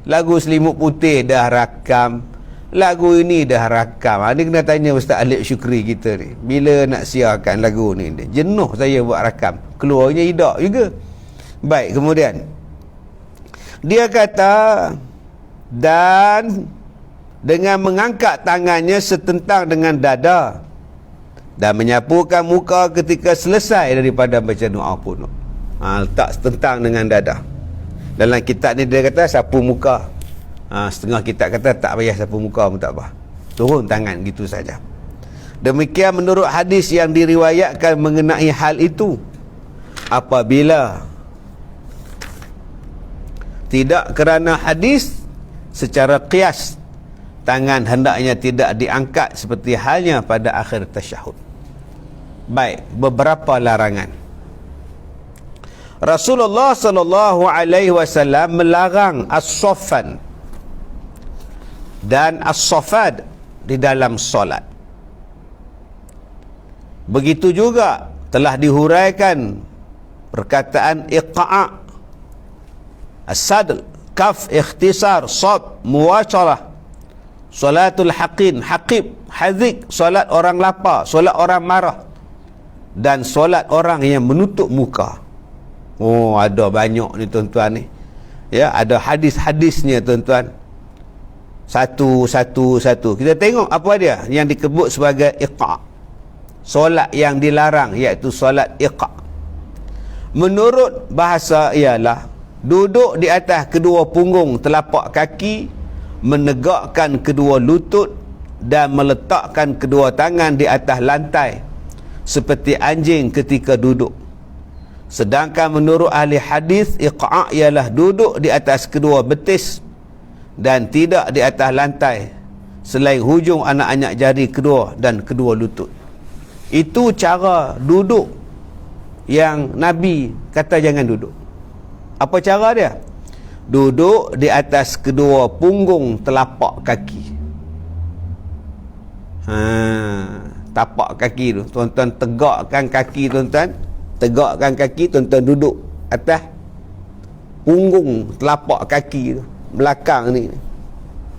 Lagu Selimut Putih dah rakam, lagu ini dah rakam. Dia kena tanya Ustaz Alex Syukri kita ni, bila nak siarkan lagu ni. Dia jenuh saya buat rakam, keluarnya idak juga. Baik, kemudian dia kata, dan dengan mengangkat tangannya setentang dengan dada dan menyapukan muka ketika selesai daripada baca doa kunut. Letak setentang dengan dada. Dalam kitab ni dia kata sapu muka. Setengah kitab kata tak payah sapu muka pun tak apa, turun tangan gitu saja. Demikian menurut hadis yang diriwayatkan mengenai hal itu. Apabila tidak kerana hadis, secara qiyas tangan hendaknya tidak diangkat seperti halnya pada akhir tasyahud. Baik, beberapa larangan. Rasulullah sallallahu alaihi wasallam melarang as-saffan dan as-safad. di dalam solat. Begitu juga telah dihuraikan perkataan iqa', as-sadl, kaf, ikhtisar, sad, muwasalah, solatul haqin, haqib, hazik, solat orang lapar, solat orang marah, dan solat orang yang menutup muka. Oh, ada banyak ni tuan-tuan ni. Ya, ada hadis-hadisnya tuan-tuan. Satu. Kita tengok apa dia yang disebut sebagai iqa'. Solat yang dilarang, iaitu solat iqa'. Menurut bahasa ialah duduk di atas kedua punggung telapak kaki, menegakkan kedua lutut dan meletakkan kedua tangan di atas lantai seperti anjing ketika duduk. Sedangkan menurut ahli hadis, iqa' ialah duduk di atas kedua betis dan tidak di atas lantai selain hujung anak-anak jari kedua dan kedua lutut. Itu cara duduk yang Nabi kata jangan duduk. Apa cara dia? Duduk di atas kedua punggung telapak kaki. Tapak kaki tu, tuan-tuan tegakkan kaki tuan-tuan. Tegakkan kaki, tuan-tuan duduk atas punggung telapak kaki tu, belakang ni.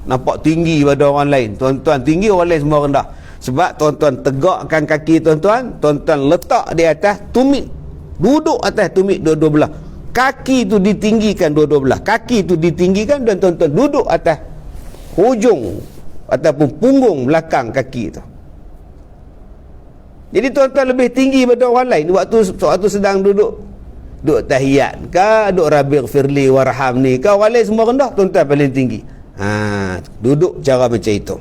Nampak tinggi pada orang lain. Tuan-tuan tinggi, orang lain semua rendah. Sebab tuan-tuan tegakkan kaki tuan-tuan, tuan-tuan letak di atas tumit. Duduk atas tumit dua-dua belah. Kaki tu ditinggikan dua-dua belah. Kaki tu ditinggikan dan tuan-tuan duduk atas hujung ataupun punggung belakang kaki tu. Jadi tuan-tuan lebih tinggi pada orang lain waktu sedang duduk tahiyat ke, duduk Rabbi Firli warham ni ke, orang lain semua rendah, tuan-tuan paling tinggi. Duduk cara macam itu.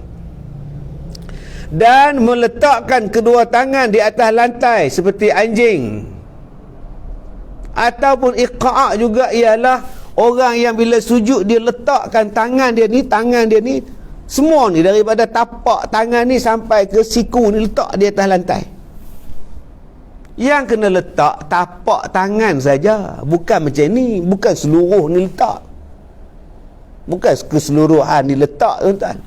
Dan meletakkan kedua tangan di atas lantai seperti anjing. Ataupun iqa' juga ialah orang yang bila sujud dia letakkan tangan dia ni semua ni daripada tapak tangan ni sampai ke siku ni letak di atas lantai. Yang kena letak tapak tangan saja, bukan macam ni, bukan seluruh ni letak. Bukan keseluruhan ni letak tuan-tuan.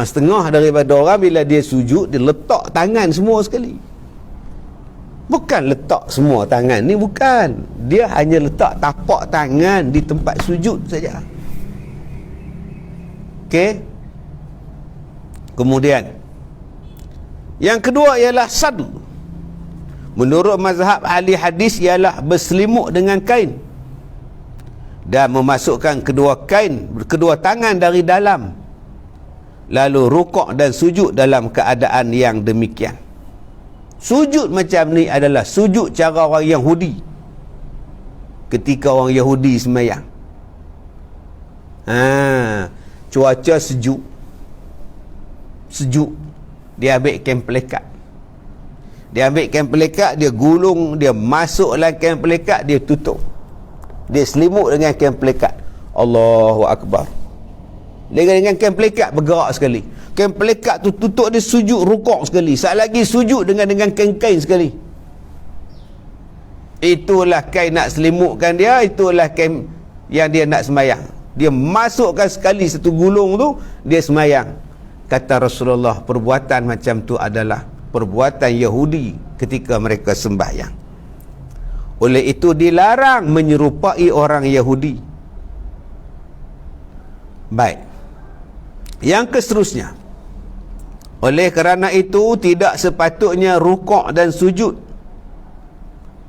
Setengah daripada orang bila dia sujud dia letak tangan semua sekali. Bukan letak semua tangan ni, bukan. Dia hanya letak tapak tangan di tempat sujud saja. Okey. Kemudian yang kedua ialah sadl. Menurut mazhab ahli hadis ialah berselimut dengan kain dan memasukkan kedua tangan dari dalam, lalu rukuk dan sujud dalam keadaan yang demikian. Sujud macam ni adalah sujud cara orang Yahudi ketika orang Yahudi sembahyang. Cuaca sejuk, dia ambil kain pelekat, dia gulung, dia masuk dalam kain pelekat, dia tutup, dia selimut dengan kain pelekat. Allahu Akbar. Dengan kain pelekat bergerak sekali. Kain pelekat tu tutup, dia sujud rukuk sekali. Saat lagi sujud dengan kain-kain sekali. Itulah kain nak selimutkan dia, itulah kain yang dia nak sembahyang. Dia masukkan sekali satu gulung tu, dia sembahyang. Kata Rasulullah, perbuatan macam tu adalah perbuatan Yahudi ketika mereka sembahyang. Oleh itu dilarang menyerupai orang Yahudi. Baik. Yang keseterusnya, oleh kerana itu tidak sepatutnya rukuk dan sujud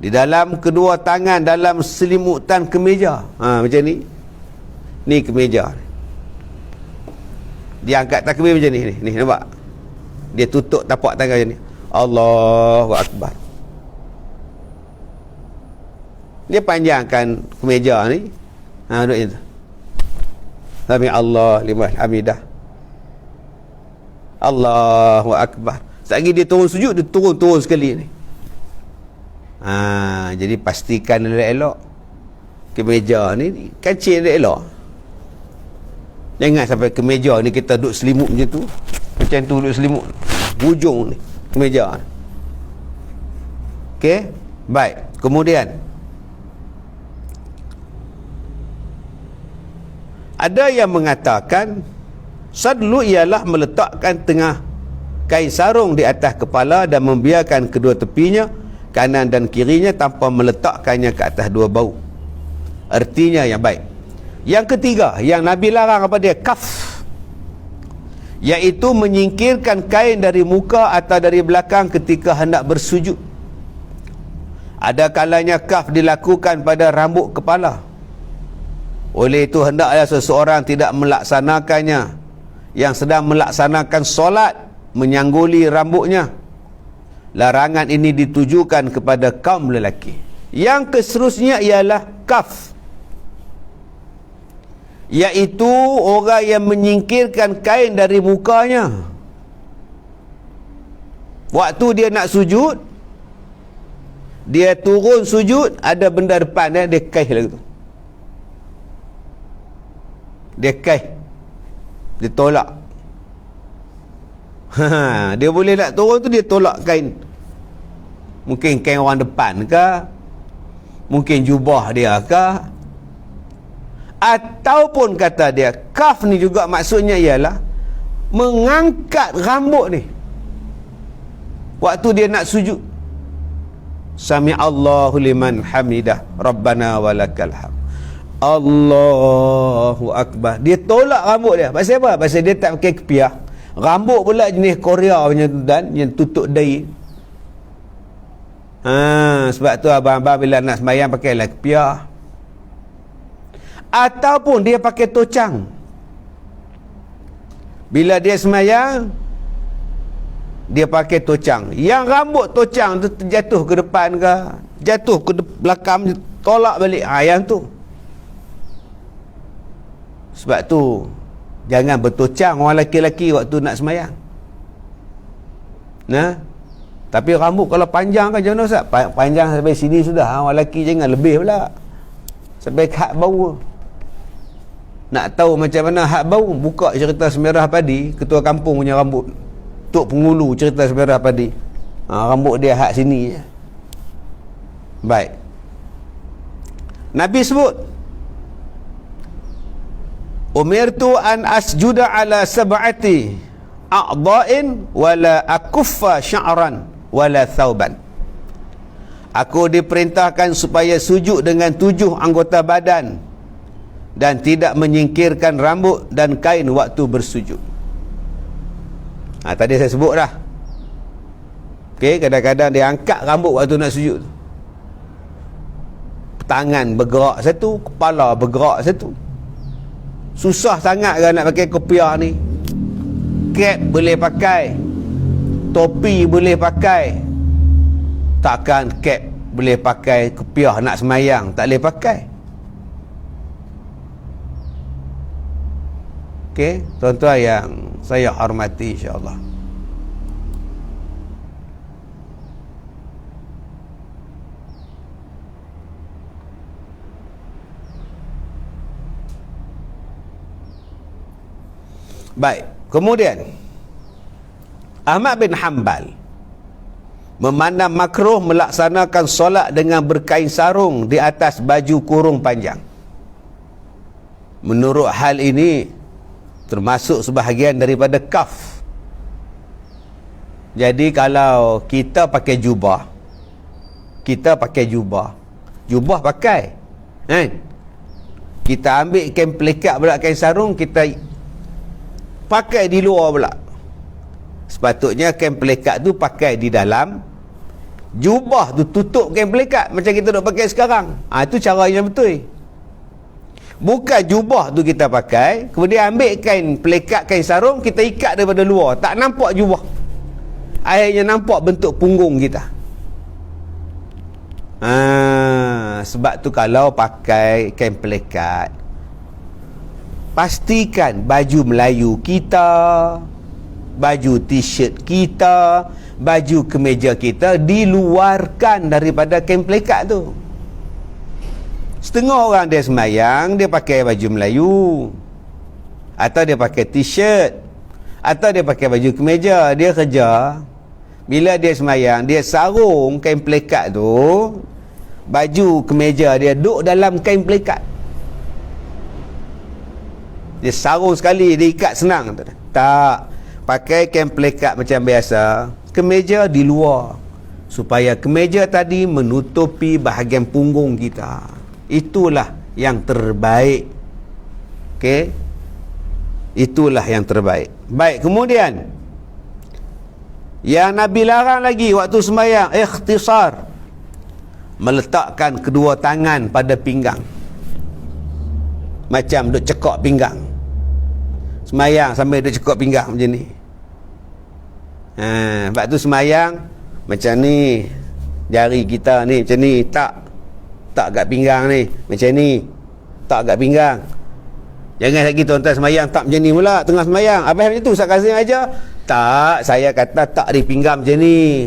di dalam kedua tangan dalam selimutan kemeja. Macam ni. Ni kemeja. Dia angkat takbir macam ni. Ni nampak? Dia tutup tapak tangan macam ni. Allahu Akbar. Dia panjangkan kemeja ni. Duduk macam tu. Sami Allah liman hamidah. Allahu Akbar. Sekali dia turun sujud, dia turun sekali ni. Jadi pastikan elok-elok. Kemeja ni kancing elok. Jangan sampai kemeja ni kita duduk selimut macam tu. Macam tu duduk selimut. Hujung ni kemeja. Okey? Baik. Kemudian ada yang mengatakan Sadlu ialah meletakkan tengah kain sarung di atas kepala dan membiarkan kedua tepinya, kanan dan kirinya, tanpa meletakkannya ke atas dua bahu. Artinya yang baik. Yang ketiga, yang Nabi larang apa dia? Kaf, iaitu menyingkirkan kain dari muka atau dari belakang ketika hendak bersujud. Ada kalanya kaf dilakukan pada rambut kepala. Oleh itu hendaklah seseorang tidak melaksanakannya yang sedang melaksanakan solat menyangguli rambutnya. Larangan ini ditujukan kepada kaum lelaki. Yang keseterusnya ialah kaf, iaitu orang yang menyingkirkan kain dari mukanya. Waktu dia nak sujud, dia turun sujud, ada benda depan dia kaih lagi tu. Dia kaih, dia tolak. Dia boleh nak turun tu, dia tolak kain. Mungkin kain orang depan ke, mungkin jubah dia ke, ataupun kata dia kaf ni juga maksudnya ialah mengangkat rambut ni waktu dia nak sujud. Sami'allahu liman hamidah, Rabbana walakal hamd, Allahu Akbar. Dia tolak rambut dia. Pasal apa? Pasal dia tak pakai kepiah. Rambut pula jenis Korea punya dan yang tutup dahi. Sebab tu abang-abang bila nak sembahyang pakailah kepiah. Ataupun dia pakai tocang. Bila dia sembahyang, dia pakai tocang. Yang rambut tocang tu jatuh ke depan ke, jatuh ke belakang, tolak balik. Yang tu. Sebab tu jangan bertocang orang lelaki-lelaki waktu nak sembahyang. Nah, tapi rambut kalau panjang kan macam mana Ustaz? Panjang sampai sini sudah. Orang lelaki jangan lebih pula, sampai hak bau. Nak tahu macam mana hak bau, buka cerita Semerah Padi, ketua kampung punya rambut, Tok Pengulu cerita Semerah Padi. Rambut dia hak sini je. Baik, Nabi sebut, umirtu an asjuda ala sab'ati a'dha'in wala akuffa sya'ran wala thawban. Aku diperintahkan supaya sujud dengan 7 anggota badan dan tidak menyingkirkan rambut dan kain waktu bersujud. Tadi saya sebut dah. Okey, kadang-kadang dia angkat rambut waktu nak sujud. Tangan bergerak satu, kepala bergerak satu. Susah sangat kan nak pakai kopiah ni. Cap boleh pakai, topi boleh pakai, takkan cap boleh pakai kopiah nak semayang? Tak boleh pakai. Okey, tuan-tuan yang saya hormati, insya-Allah. Baik, kemudian Ahmad bin Hanbal memandang makruh melaksanakan solat dengan berkain sarung di atas baju kurung panjang. Menurut hal ini termasuk sebahagian daripada kaf. Jadi kalau kita pakai jubah, jubah pakai, kan? Kita ambil kain pelikat pula, kain sarung kita pakai di luar pula. Sepatutnya kain pelikat tu pakai di dalam, jubah tu tutup kain pelikat macam kita duk pakai sekarang. Itu cara yang betul. Bukan jubah tu kita pakai, kemudian ambil kain pelikat, kain sarung, kita ikat daripada luar, tak nampak jubah, akhirnya nampak bentuk punggung kita. Sebab tu kalau pakai kain pelikat, pastikan baju Melayu kita, baju t-shirt kita, baju kemeja kita diluarkan daripada kain pelikat tu. Setengah orang dia semayang, dia pakai baju Melayu, atau dia pakai t-shirt, atau dia pakai baju kemeja, dia kerja. Bila dia semayang, dia sarung kain pelikat tu, baju kemeja dia duduk dalam kain pelikat. Dia sarung sekali, dia ikat senang. Tak. Pakai kain pelekat macam biasa. Kemeja di luar. Supaya kemeja tadi menutupi bahagian punggung kita. Itulah yang terbaik. Okey? Itulah yang terbaik. Baik, kemudian yang Nabi larang lagi waktu sembahyang, ikhtisar, meletakkan kedua tangan pada pinggang, macam duk cekok pinggang. Sembahyang sambil duk cekok pinggang macam ni. Sebab tu sembahyang macam ni, jari kita ni macam ni, tak kat pinggang ni, macam ni, tak kat pinggang. Jangan lagi tuan-tuan sembahyang tak macam ni pula tengah sembahyang. Abang macam tu Ustaz Kazim aja. Tak, saya kata tak di pinggang macam ni.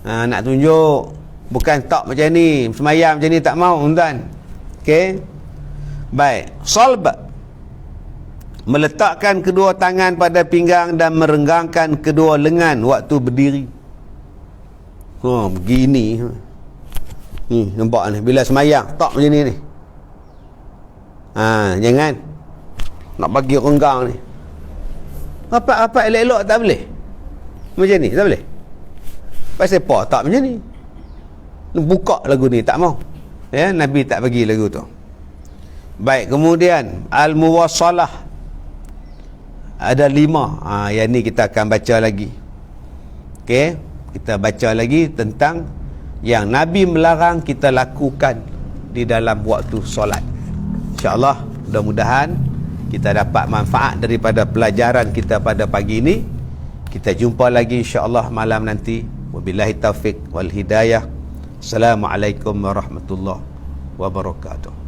Nak tunjuk bukan tak macam ni, sembahyang macam ni tak mau tuan. Okey. Baik, salb, meletakkan kedua tangan pada pinggang dan merenggangkan kedua lengan waktu berdiri. Begini. Ni nampak ni bila sembahyang tak macam ni. Jangan nak bagi renggang ni. Apa elok-elok tak boleh. Macam ni tak boleh. Pasal apa tak macam ni? Buka lagu ni tak mau. Ya, Nabi tak bagi lagu tu. Baik, kemudian al-muwassalah ada 5. Yang ni kita akan baca lagi. Okey, kita baca lagi tentang yang Nabi melarang kita lakukan di dalam waktu solat. InsyaAllah mudah-mudahan kita dapat manfaat daripada pelajaran kita pada pagi ini. Kita jumpa lagi insya-Allah malam nanti. Wabillahi taufik wal hidayah. Assalamualaikum warahmatullahi wabarakatuh.